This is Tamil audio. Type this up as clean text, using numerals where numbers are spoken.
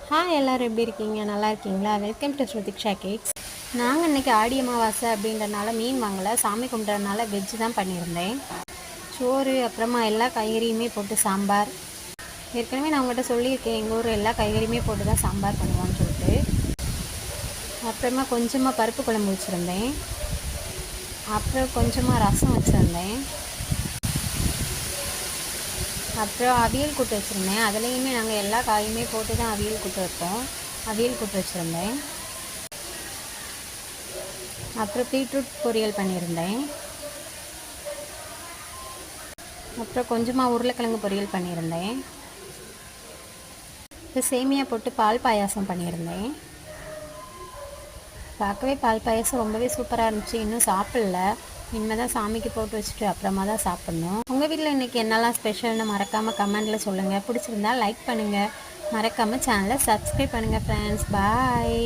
ஹாய் எல்லோரும் எப்படி இருக்கீங்க? நல்லா இருக்கீங்களா? Welcome to Shruthiksha cakes. நாங்கள் இன்றைக்கி ஆடி அமாவாசை அப்படின்றனால மீன் வாங்கலை, சாமி கும்பிட்றதுனால வெஜ்ஜு தான் பண்ணியிருந்தேன். சோறு, அப்புறமா எல்லா காய்கறியுமே போட்டு சாம்பார். ஏற்கனவே நான் உங்கள்கிட்ட சொல்லியிருக்கேன், எங்கள் ஊர் எல்லா காய்கறியுமே போட்டு தான் சாம்பார் பண்ணுவோன்னு சொல்லிட்டு. அப்புறமா கொஞ்சமாக பருப்பு குழம்பு வச்சுருந்தேன். அப்புறம் கொஞ்சமாக ரசம் வச்சுருந்தேன். அப்புறம் அவியல் கூட்டு வச்சுருந்தேன். அதுலேயுமே நாங்கள் எல்லா காயுமே போட்டு தான் அவியல் கூட்டு வைப்போம். அவியல் கூட்டு வச்சுருந்தேன். அப்புறம் பீட்ரூட் பொரியல் பண்ணியிருந்தேன். அப்புறம் கொஞ்சமாக உருளைக்கிழங்கு பொரியல் பண்ணியிருந்தேன். இப்போ சேமியா போட்டு பால் பாயாசம் பண்ணியிருந்தேன். பார்க்கவே பால் பாயாசம் ரொம்பவே சூப்பராக இருந்துச்சு. இன்னும் சாப்பிடல, இனிமேல் தான் சாமிக்கு போட்டு வச்சுட்டு அப்புறமா தான் சாப்பிட்ணும். உங்கள் வீட்டில் இன்றைக்கி என்னெல்லாம் ஸ்பெஷல்னு மறக்காமல் கமெண்ட்டில் சொல்லுங்கள். பிடிச்சிருந்தா லைக் பண்ணுங்கள், மறக்காமல் சேனலை சப்ஸ்கிரைப் பண்ணுங்கள் ஃப்ரெண்ட்ஸ். பாய்.